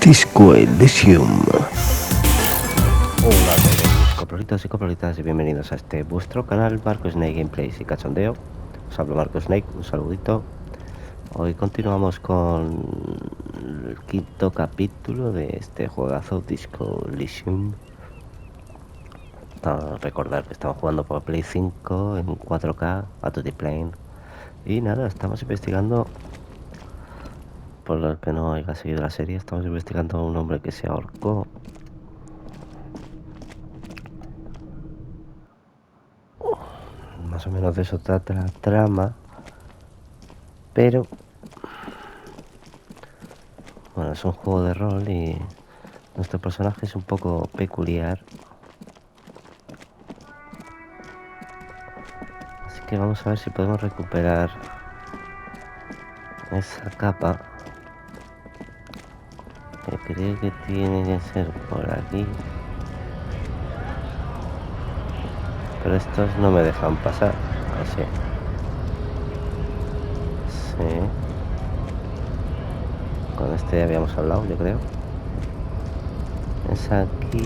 Disco Elysium. Hola coprolitos y coprolitas y bienvenidos a este vuestro canal Marco Snake Gameplays y Cachondeo. Os hablo Marco Snake, un saludito. Hoy continuamos con el quinto capítulo de este juegazo Disco Elysium. Recordar que estamos jugando por Play 5 en 4K a to the plane. Y nada, estamos investigando, por los que no haya seguido la serie, estamos investigando a un hombre que se ahorcó. Más o menos de eso trata la trama, pero bueno, es un juego de rol y nuestro personaje es un poco peculiar, así que vamos a ver si podemos recuperar esa capa, que creo que tiene que ser por aquí, pero estos no me dejan pasar. Así. Sí, con este ya habíamos hablado, yo creo. Es aquí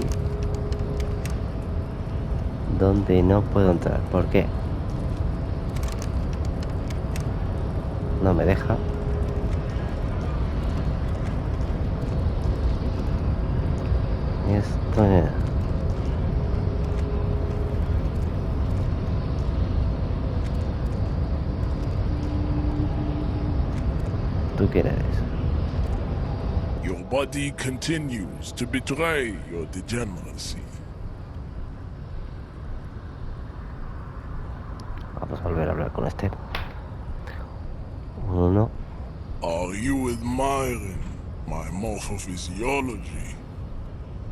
donde no puedo entrar. ¿Por qué? No me deja. Y esto es... ¿Tú quién eres? Your body continues to betray your degeneracy. Vamos a volver a hablar con este. Uno. Are you admiring my morphophysiology?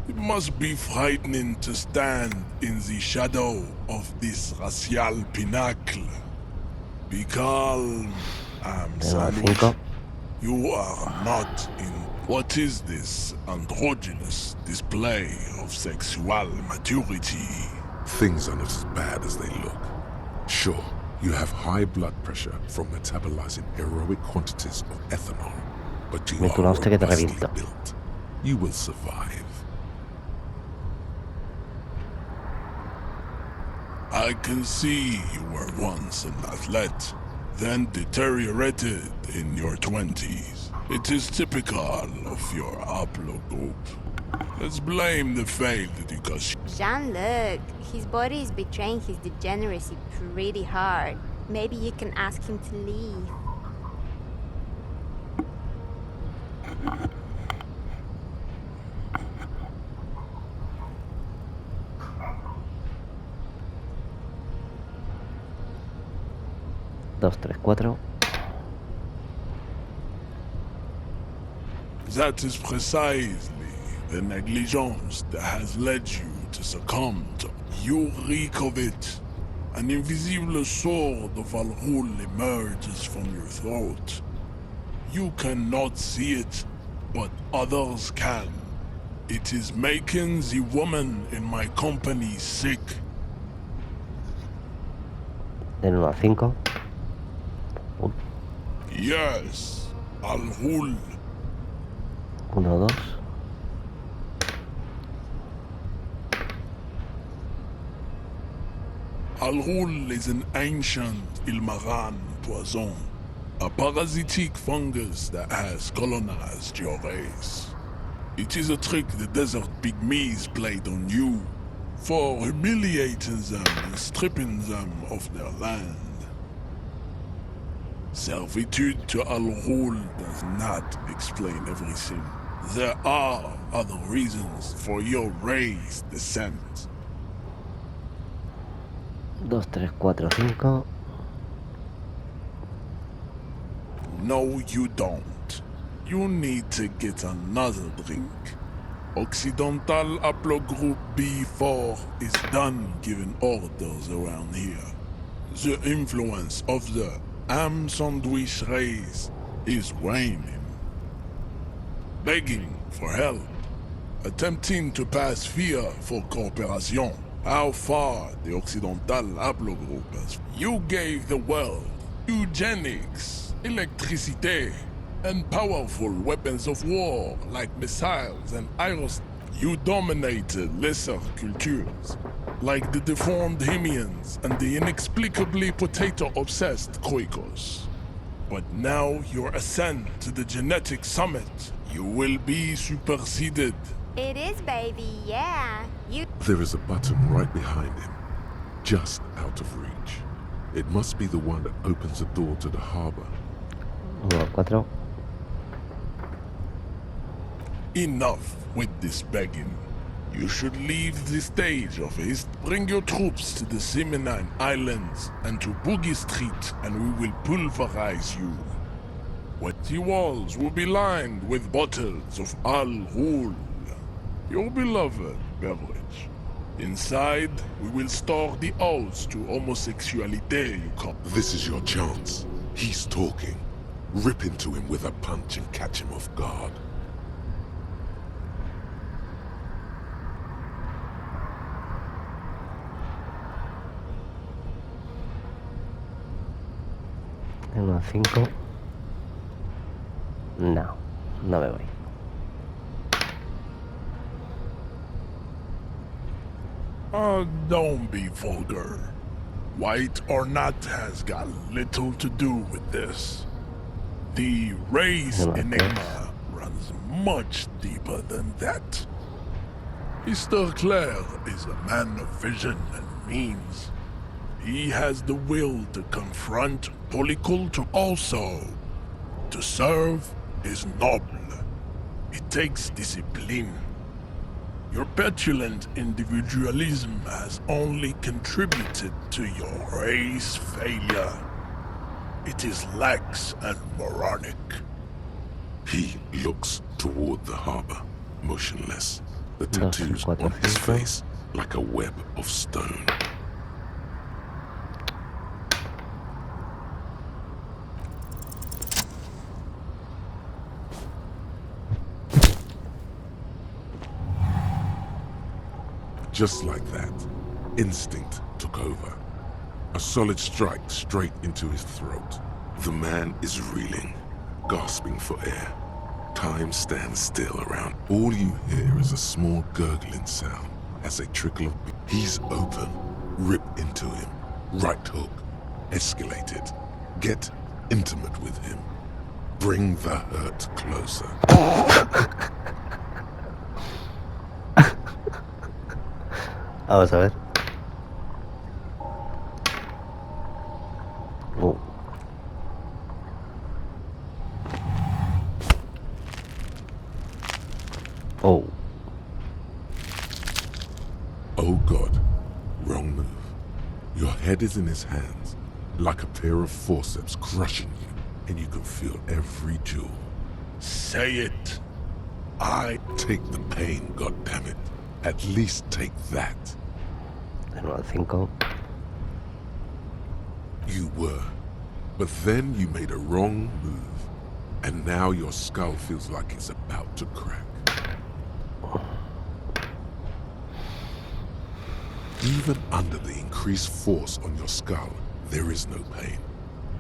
It must be frightening to stand in the shadow of this racial pinnacle. Be calm, I'm sandwich. 5. You are not in... What is this androgynous display of sexual maturity? Things are not as bad as they look. Sure, you have high blood pressure from metabolizing heroic quantities of ethanol, but you are robustly built. You will survive. I can see you were once an athlete, then deteriorated in your 20s. It is typical of your haplogroup. Let's blame the failed education. Jean-Luc, his body is betraying his degeneracy pretty hard. Maybe you can ask him to leave. Dos, tres, cuatro. That is precisely the negligence that has led you to succumb to. You reek of it. An invisible sword of Al-Ghul emerges from your throat. You cannot see it, but others can. It is making the woman in my company sick. Del 1 a 5. Yes, Al-Ghul. 1, 2. Al-Ghul is an ancient Ilmaran poison, a parasitic fungus that has colonized your race. It is a trick the desert pygmies played on you, for humiliating them and stripping them of their land. Servitude to Al-Ghul does not explain everything. There are other reasons for your race descent. 2, 3, 4, 5. No, you don't. You need to get another drink. Occidental Haplogroup B4 is done giving orders around here. The influence of the ham sandwich race is waning. Begging for help. Attempting to pass fear for cooperation. How far the Occidental Haplogroup has... You gave the world eugenics, electricité, and powerful weapons of war like missiles and aeros. You dominated lesser cultures, like the deformed Hemians and the inexplicably potato-obsessed Khoikos. But now your ascent to the genetic summit, you will be superseded. It is, baby, yeah. You... There is a button right behind him, just out of reach. It must be the one that opens the door to the harbor. 1, 4. Enough with this begging. You should leave the stage of his. Bring your troops to the Seminine Islands and to Boogie Street, and we will pulverize you. The walls will be lined with bottles of Al Ghul, your beloved beverage. Inside, we will store the odes to homosexuality you call. This is your chance. He's talking. Rip into him with a punch and catch him off guard. En 5. No, no me voy. Don't be vulgar. White or not has got little to do with this. The race enigma runs much deeper than that. Mr. Clare is a man of vision and means. He has the will to confront polyculture also. To serve is noble. It takes discipline. Your petulant individualism has only contributed to your race failure. It is lax and moronic. He looks toward the harbor, motionless. The tattoos on his face like a web of stone. Just like that, instinct took over. A solid strike straight into his throat. The man is reeling, gasping for air. Time stands still around. All you hear is a small gurgling sound as a trickle of... He's open. Rip into him. Right hook. Escalate it. Get intimate with him. Bring the hurt closer. Vamos a ver. Oh. Oh God. Wrong move. Your head is in his hands, like a pair of forceps crushing you, and you can feel every jewel. Say it. I take the pain, goddammit. At least take that. En 5. You were. But then you made a wrong move. And now your skull feels like it's about to crack. Even under the increased force on your skull, there is no pain.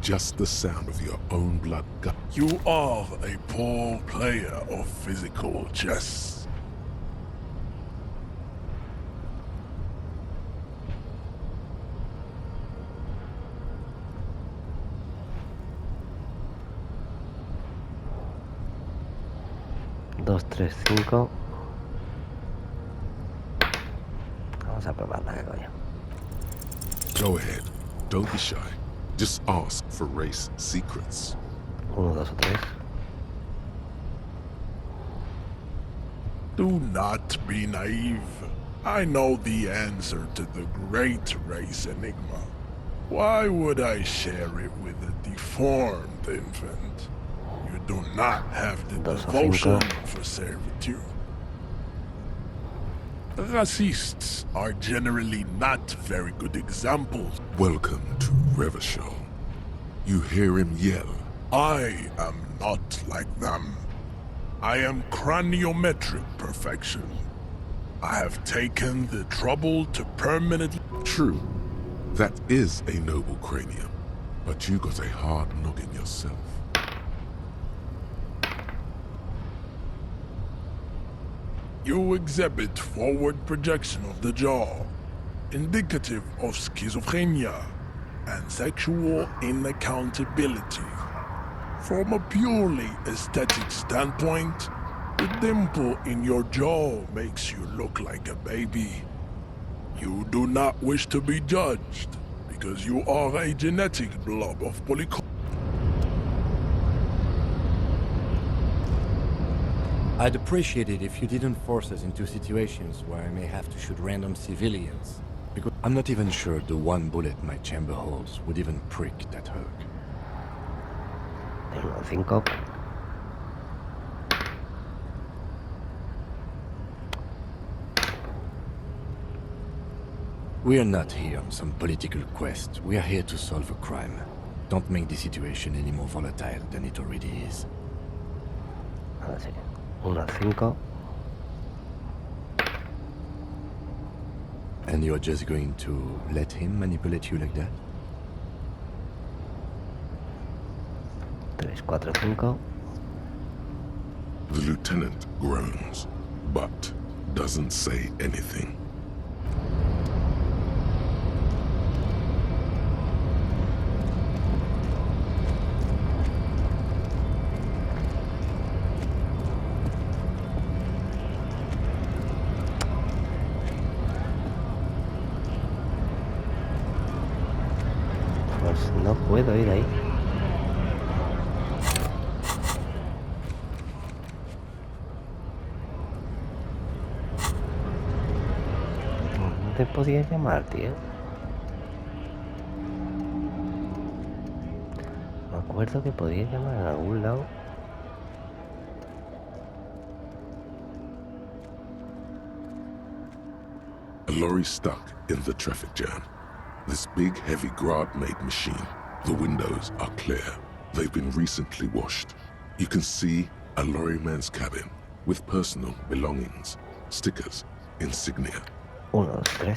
Just the sound of your own blood gut. You are a poor player of physical chess. Dos, 3, 5. Vamos a probarla, que coño. Go ahead. Don't be shy. Just ask for race secrets. 1, 2 o 3. Do not be naive. I know the answer to the great race enigma. Why would I share it with a deformed infant? You do not have the devotion for servitude. Racists are generally not very good examples. Welcome to Revachol. You hear him yell. I am not like them. I am craneometric perfection. I have taken the trouble to permanently... True. That is a noble cranium. But you got a hard noggin yourself. You exhibit forward projection of the jaw, indicative of schizophrenia and sexual inaccountability. From a purely aesthetic standpoint, the dimple in your jaw makes you look like a baby. You do not wish to be judged because you are a genetic blob of polycom. I'd appreciate it if you didn't force us into situations where I may have to shoot random civilians. Because I'm not even sure the one bullet my chamber holds would even prick that hug. Tengo 5. We are not here on some political quest. We are here to solve a crime. Don't make the situation any more volatile than it already is. Ahora sí. 1, 5. And you're just going to let him manipulate you like that? 3, 4, 5. The lieutenant groans, but doesn't say anything. Pues no puedo ir ahí. ¿Dónde podía llamar, tío? Me acuerdo que podía llamar en algún lado. A lorry stuck in the traffic jam. This big, heavy Grad-made machine. The windows are clear. They've been recently washed. You can see a lorryman's cabin with personal belongings, stickers, insignia. 1, 2, 3.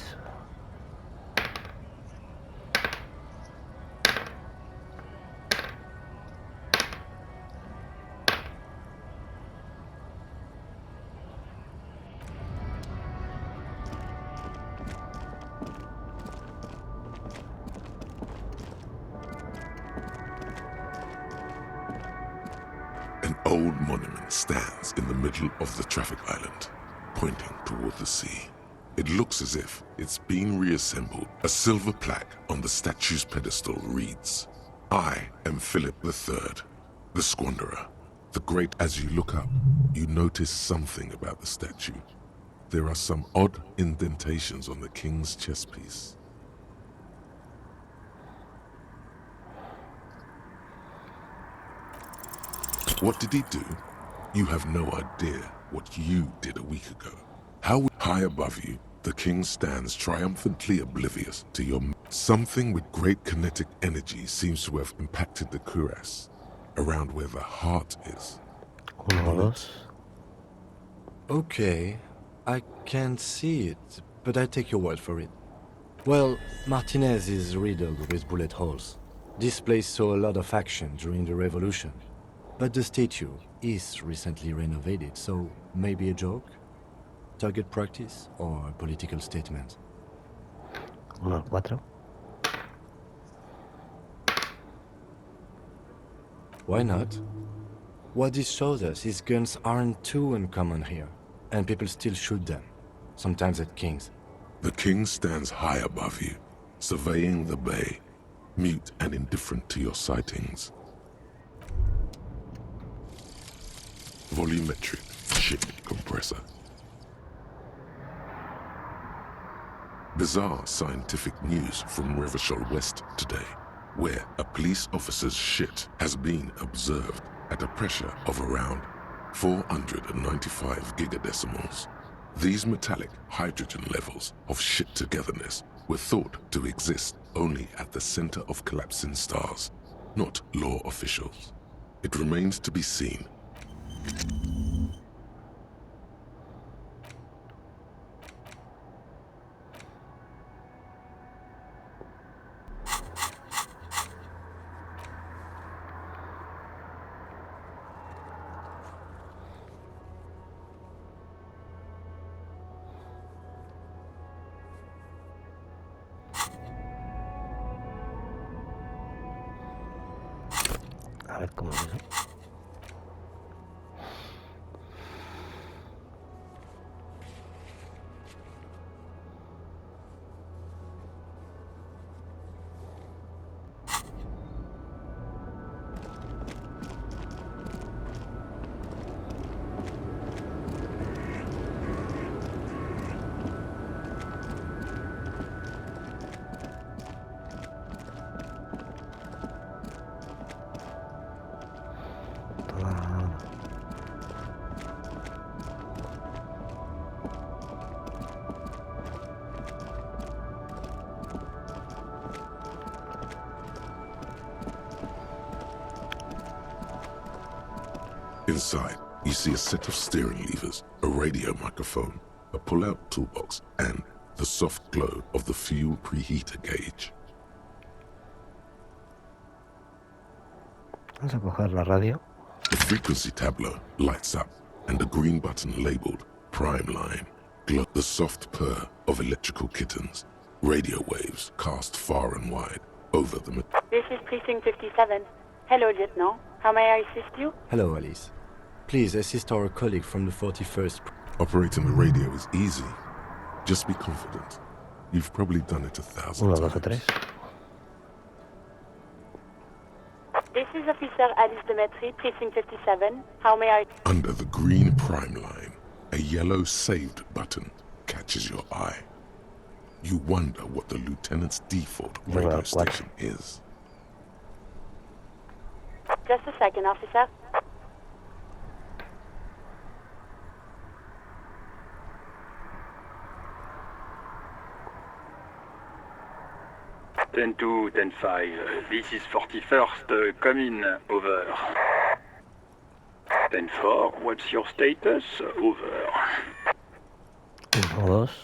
An old monument stands in the middle of the traffic island, pointing toward the sea. It looks as if it's been reassembled. A silver plaque on the statue's pedestal reads, "I am Philip III, the Squanderer." The great. As you look up, you notice something about the statue. There are some odd indentations on the king's chest piece. What did he do? You have no idea what you did a week ago. High above you, the king stands triumphantly oblivious to your... Something with great kinetic energy seems to have impacted the cuirass, around where the heart is. 1, 2. Okay, I can't see it, but I take your word for it. Well, Martinez is riddled with bullet holes. This place saw a lot of action during the revolution. But the statue is recently renovated, so maybe a joke? Target practice or a political statement? 1, 4. Why not? What this shows us is guns aren't too uncommon here, and people still shoot them, sometimes at kings. The king stands high above you, surveying the bay, mute and indifferent to your sightings. Volumetric ship compressor. Bizarre scientific news from Revachol West today, where a police officer's shit has been observed at a pressure of around 495 gigadecimals. These metallic hydrogen levels of shit togetherness were thought to exist only at the center of collapsing stars, not law officials. It remains to be seen. A ver cómo es eso. Inside, you see a set of steering levers, a radio microphone, a pull-out toolbox, and the soft glow of the fuel preheater gauge. Vamos a coger la radio. The frequency tableau lights up, and a green button labeled Prime Line glows. The soft purr of electrical kittens, radio waves cast far and wide over the... This is Precinct 57. Hello, Lieutenant. How may I assist you? Hello, Alice. Please assist our colleague from the 41st. Operating the radio is easy. Just be confident. You've probably done it 1,000 1, times. 2 o 3. This is Officer Alice Demetri, Precinct 57. How may I... Under the green Prime Line, a yellow saved button catches your eye. You wonder what the lieutenant's default radio Número 4. station is. Just a second, officer. Ten 2, 10 5. This is 41st. Come in. Over. 10 4. What's your status? Over. 1, 2.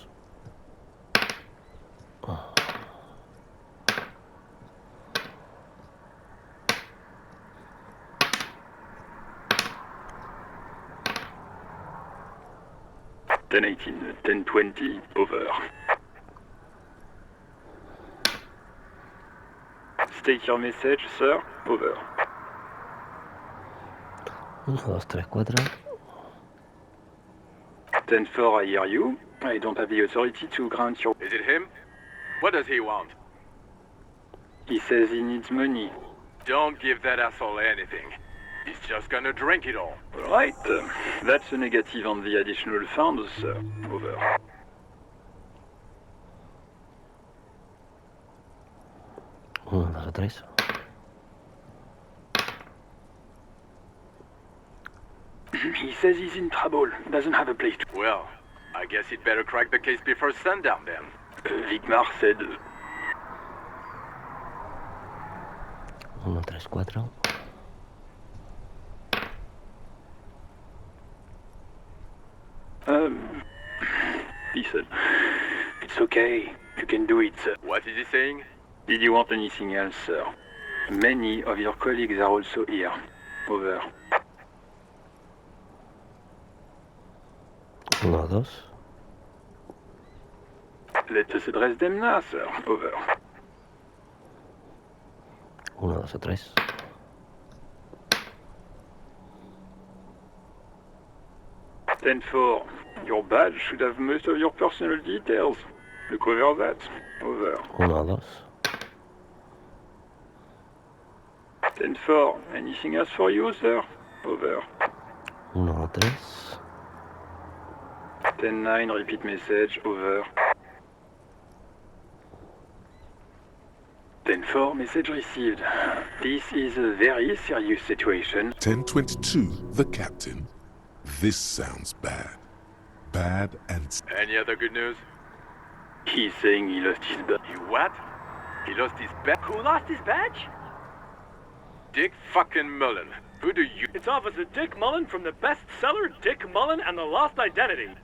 10 18. 10 20. Over. State your message, sir. Over. 1, 2, 3, 4. 10 4, I hear you. I don't have the authority to grant your... Is it him? What does he want? He says he needs money. Don't give that asshole anything. He's just gonna drink it all. Right. That's a negative on the additional funds, sir. Over. 1, 2 o 3. He says he's in trouble. Doesn't have a place to... Well, I guess he'd better crack the case before sundown then. Vigmar said... 1, 3, 4. He said... It's okay. You can do it, sir. What is he saying? Did you want anything else, sir? Many of your colleagues are also here. Over. 1, 2. Let us address them now, sir. Over. 1, 2 o 3. 10 4. Your badge should have most of your personal details. Look over that. Over. 1, 2. 10 4. Anything else for you, sir? Over. 1, 2, 3. 10 9. Repeat message. Over. 10 4. Message received. This is a very serious situation. 1022, the captain. This sounds bad. Bad and... Any other good news? He's saying he lost his badge. He what? He lost his badge? Who lost his badge? Dick fucking Mullen. Who do you... It's Officer Dick Mullen from the bestseller Dick Mullen and the Lost Identity.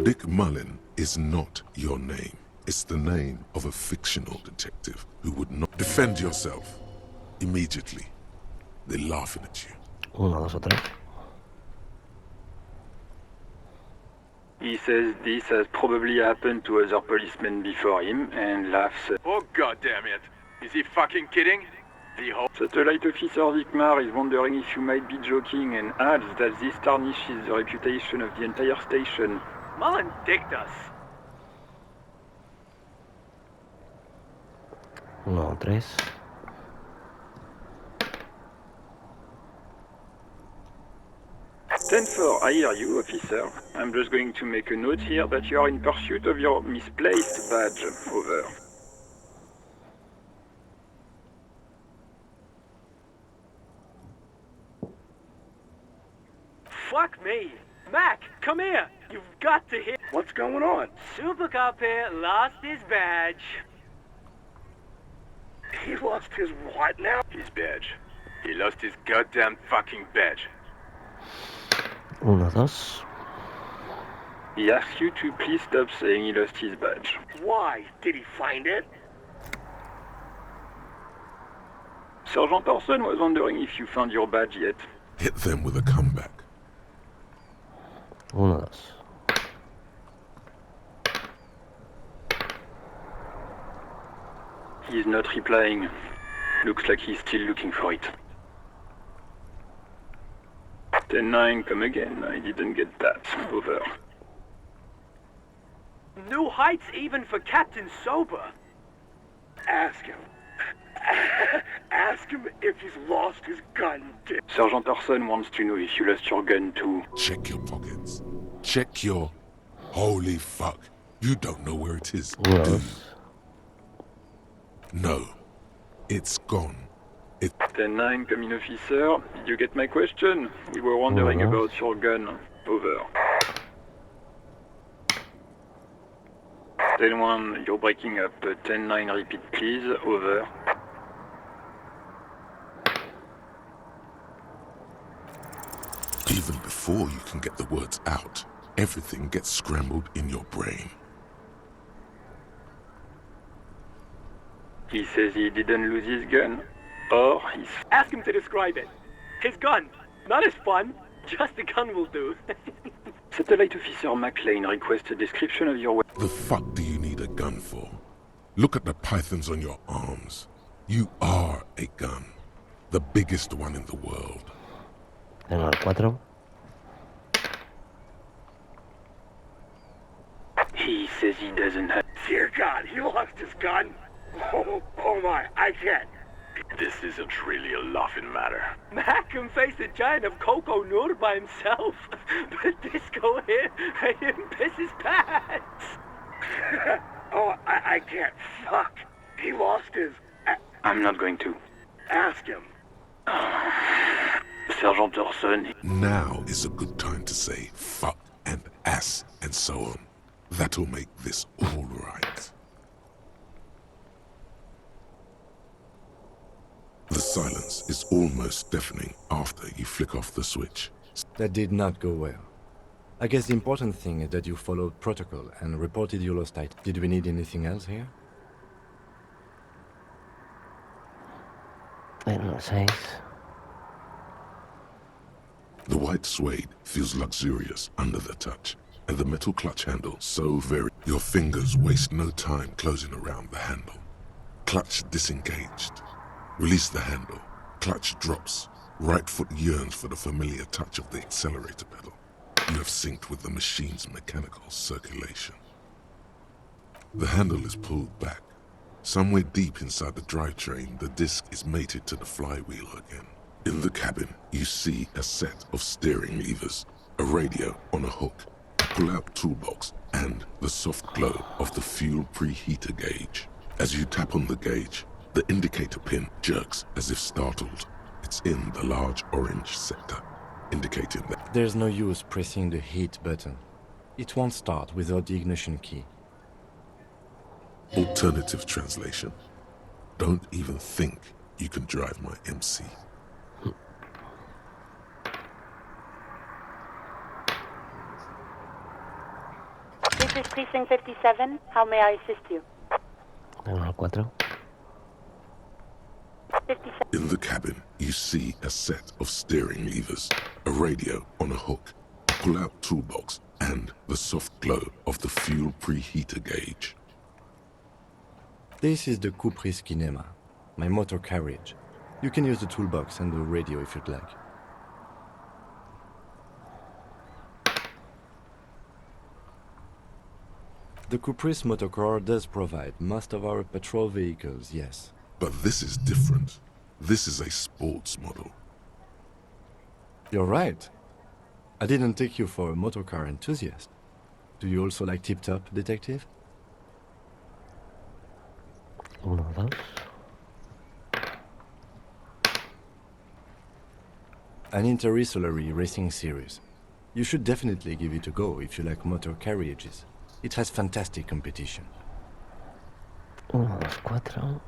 Dick Mullen is not your name. It's the name of a fictional detective who would not... Defend yourself. Immediately. They're laughing at you. 1, 2 o 3. He says this has probably happened to other policemen before him and laughs. Oh, goddamn it. Is he fucking kidding? The whole... Satellite Officer Vikmar is wondering if you might be joking and adds that this tarnishes the reputation of the entire station. Mullen dicked us. 1-3. 10-4, I hear you, officer. I'm just going to make a note here that you are in pursuit of your misplaced badge. Over. Fuck me. Mac, come here. You've got to hear. What's going on? Super Cop here lost his badge. He lost his what now? His badge. He lost his goddamn fucking badge. 1-2. He asks you to please stop saying he lost his badge. Why? Did he find it? Sergeant Orson was wondering if you found your badge yet. Hit them with a comeback. 1-2. He's not replying. Looks like he's still looking for it. 10-9, come again. I didn't get that. Over. New heights even for Captain Sober. Ask him. Ask him if he's lost his gun, Dick. Sergeant Orson wants to know if you lost your gun too. Check your pockets. Check your... Holy fuck. You don't know where it is, Well. do you? No. It's gone. 10-9, come in, officer. Did you get my question? We were wondering about your gun. Over. 10-1, you're breaking up. 10-9, repeat please. Over. Even before you can get the words out, everything gets scrambled in your brain. He says he didn't lose his gun. Or he's... Ask him to describe it. His gun. Not his fun. Just the gun will do. Satellite Officer McLean requests a description of your weapon. The fuck do you need a gun for? Look at the pythons on your arms. You are a gun. The biggest one in the world. 4. He says he doesn't have... Dear God, he lost his gun? Oh my, I can't. This isn't really a laughing matter. Mac can face a giant of Coco Nur by himself. But Disco here made him piss his pants. Oh, I can't. Fuck. He lost his... I'm not going to. Ask him. Sergeant Orson... Now is a good time to say fuck and ass and so on. That'll make this all right. The silence is almost deafening after you flick off the switch. That did not go well. I guess the important thing is that you followed protocol and reported your lost item. Did we need anything else here? 6. The white suede feels luxurious under the touch, and the metal clutch handle so very... Your fingers waste no time closing around the handle. Clutch disengaged. Release the handle. Clutch drops. Right foot yearns for the familiar touch of the accelerator pedal. You have synced with the machine's mechanical circulation. The handle is pulled back. Somewhere deep inside the drivetrain, the disc is mated to the flywheel again. In the cabin, you see a set of steering levers, a radio on a hook, a pull-out toolbox, and the soft glow of the fuel preheater gauge. As you tap on the gauge, the indicator pin jerks as if startled. It's in the large orange sector, indicating that... There's no use pressing the heat button. It won't start without the ignition key. Alternative translation. Don't even think you can drive my MC. This is Precinct 57. How may I assist you? 4. 57. In the cabin, you see a set of steering levers, a radio on a hook, a pull-out toolbox, and the soft glow of the fuel preheater gauge. This is the Coupe Cinema, my motor carriage. You can use the toolbox and the radio if you'd like. The Caprice motorcar does provide most of our patrol vehicles, yes. But this is different. This is a sports model. You're right. I didn't take you for a motorcar enthusiast. Do you also like tip-top, detective? Uno, dos. An interstellary racing series. You should definitely give it a go if you like motor carriages. It has fantastic competition. Uno, dos, cuatro.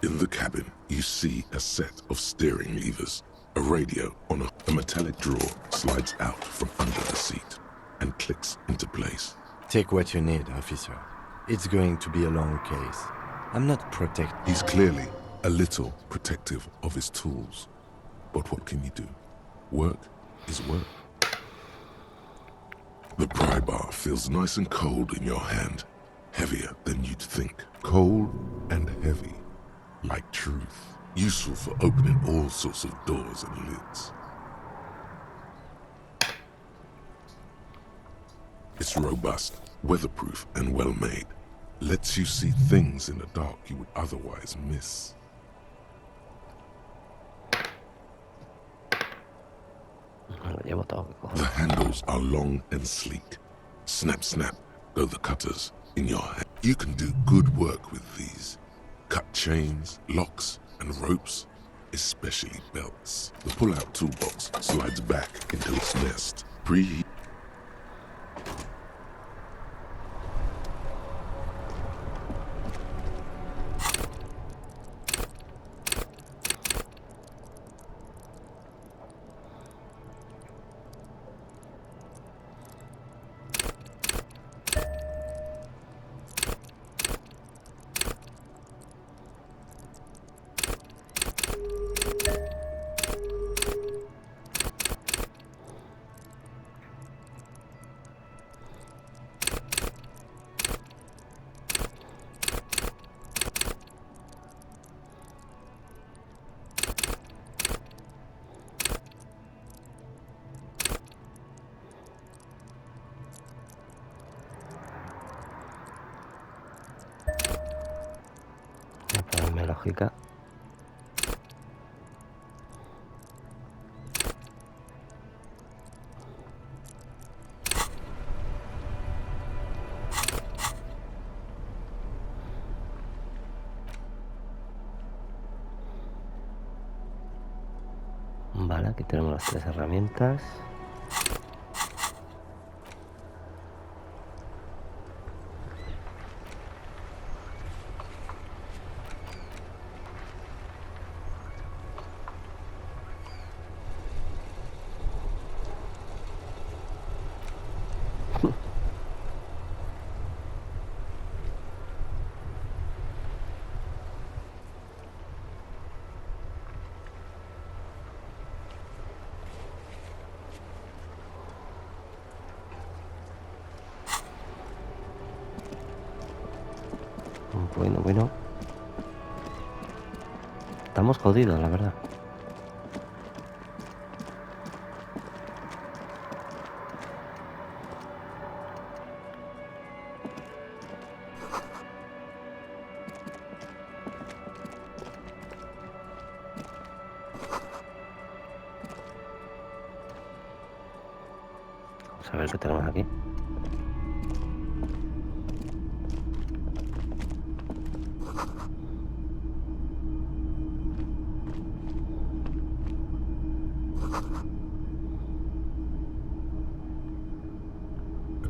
In the cabin, you see a set of steering levers. A radio on a metallic drawer slides out from under the seat and clicks into place. Take what you need, officer. It's going to be a long case. I'm not protected. He's clearly a little protective of his tools. But what can you do? Work is work. The pry bar feels nice and cold in your hand. Heavier than you'd think. Cold and heavy. Like truth. Useful for opening all sorts of doors and lids. It's robust, weatherproof, and well-made. Lets you see things in the dark you would otherwise miss. The handles are long and sleek. Snap, snap, go the cutters in your hand. You can do good work with these. Cut chains, locks, and ropes, especially belts. The pull-out toolbox slides back into its nest. Preheat. Lógica. Vale, aquí tenemos las tres herramientas. Bueno. Estamos jodidos, la verdad. Vamos a ver qué tenemos aquí.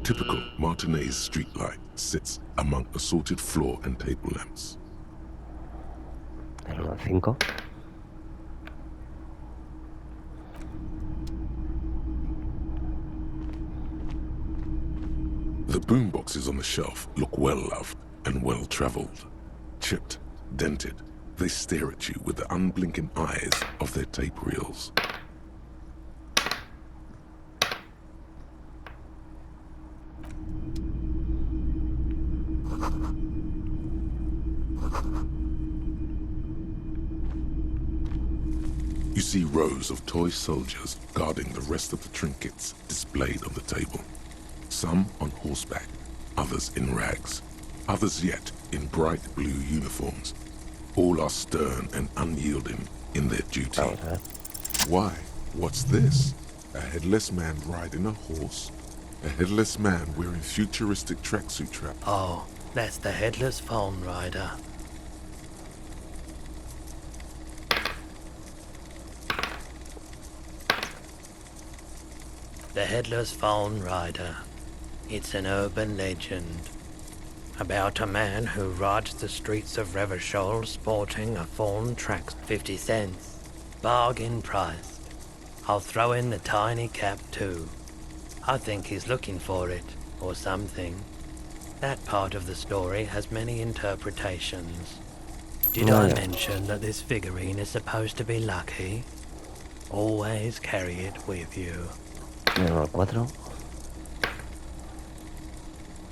Typical Martinez streetlight sits among assorted floor and table lamps. El 1-5. The boomboxes on the shelf look well loved and well traveled. Chipped, dented, They stare at you with the unblinking eyes of their tape reels. You see rows of toy soldiers guarding the rest of the trinkets displayed on the table. Some on horseback, others in rags, others yet in bright blue uniforms. All are stern and unyielding in their duty. Why? What's this? A headless man riding a horse? A headless man wearing futuristic tracksuit trap? Oh, that's the headless phone rider. The headless phone rider. It's an urban legend about a man who rides the streets of Revachol sporting a phone track 50 cents. Bargain priced. I'll throw in the tiny cap too. I think he's looking for it, or something. That part of the story has many interpretations. Did I mention that this figurine is supposed to be lucky? Always carry it with you. Número 4.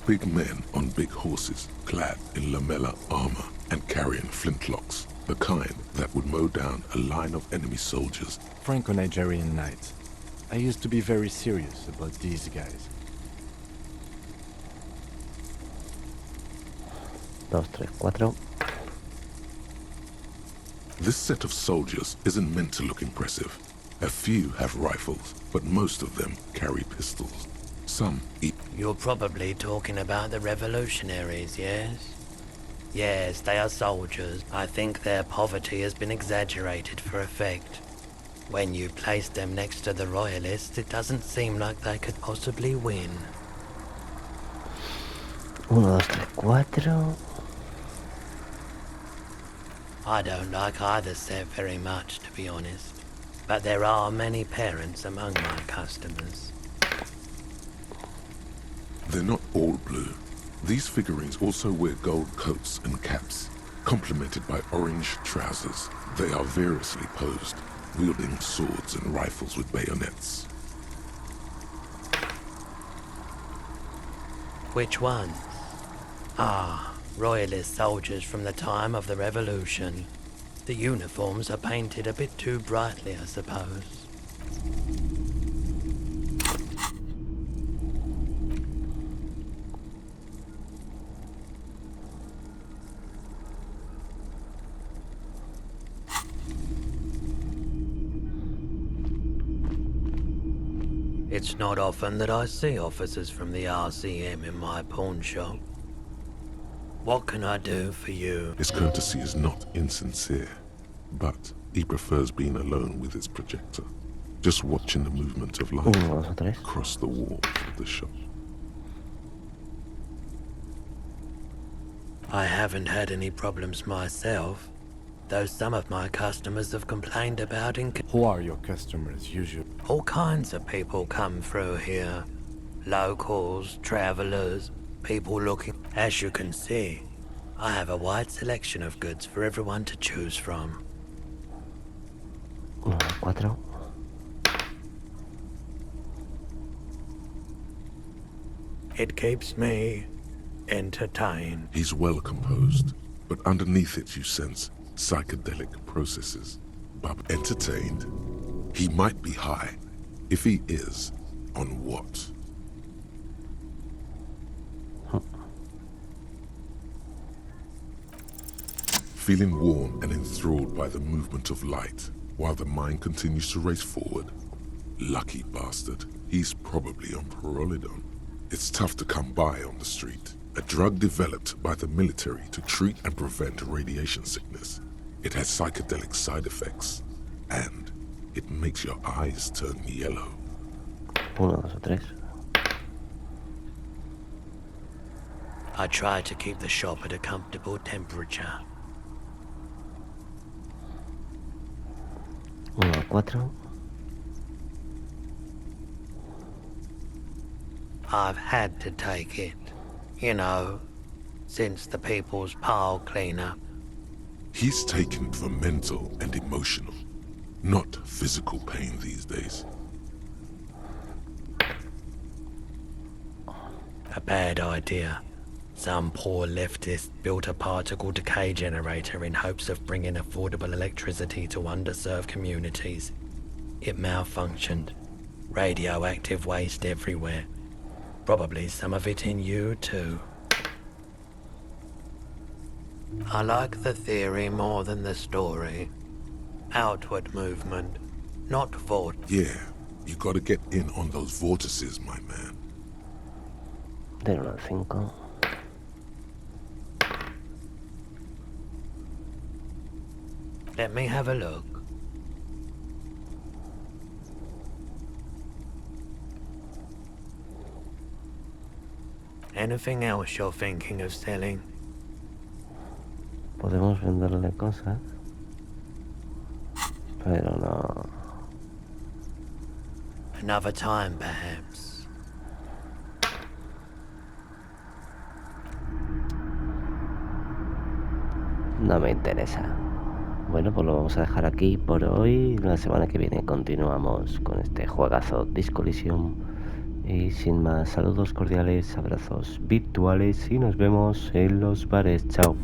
Big men on big horses, clad in lamella armor and carrying flintlocks, the kind that would mow down a line of enemy soldiers. Franco-Nigerian knights. I used to be very serious about these guys. 2, 3, 4. This set of soldiers isn't meant to look impressive. A few have rifles, but most of them carry pistols. Some eat. You're probably talking about the revolutionaries, yes? Yes, they are soldiers. I think their poverty has been exaggerated for effect. When you place them next to the royalists, it doesn't seem like they could possibly win. 1, 2, 3, 4. I don't like either set very much, to be honest. But there are many parents among my customers. They're not all blue. These figurines also wear gold coats and caps, complemented by orange trousers. They are variously posed, wielding swords and rifles with bayonets. Which ones? Ah, royalist soldiers from the time of the revolution. The uniforms are painted a bit too brightly, I suppose. It's not often that I see officers from the RCM in my pawn shop. What can I do for you? His courtesy is not insincere, but he prefers being alone with his projector, just watching the movement of light across the walls of the shop. I haven't had any problems myself, though some of my customers have complained about Who are your customers usually? All kinds of people come through here. Locals, travelers, people looking. As you can see, I have a wide selection of goods for everyone to choose from. 1, 4. It keeps me entertained. He's well composed, but underneath it you sense psychedelic processes. But entertained? He might be high. If he is, on what? Feeling warm and enthralled by the movement of light, while the mind continues to race forward. Lucky bastard. He's probably on Pyrrolidone. It's tough to come by on the street. A drug developed by the military to treat and prevent radiation sickness. It has psychedelic side effects, and it makes your eyes turn yellow. 1, 2, 3. I try to keep the shop at a comfortable temperature. 1, 4. I've had to take it, you know, since the people's pile cleanup. He's taken for mental and emotional, not physical pain these days. A bad idea. Some poor leftist built a particle decay generator in hopes of bringing affordable electricity to underserved communities. It malfunctioned. Radioactive waste everywhere. Probably some of it in you too. I like the theory more than the story. Outward movement, not vortex. Yeah, you gotta get in on those vortices, my man. Del 1 al 5. Let me have a look. Anything else you're thinking of selling? Podemos venderle cosas, pero no. Another time, perhaps. No me interesa. Bueno, pues lo vamos a dejar aquí por hoy. La semana que viene continuamos con este juegazo Disco Elysium. Y sin más, saludos cordiales, abrazos virtuales y nos vemos en los bares. Chao.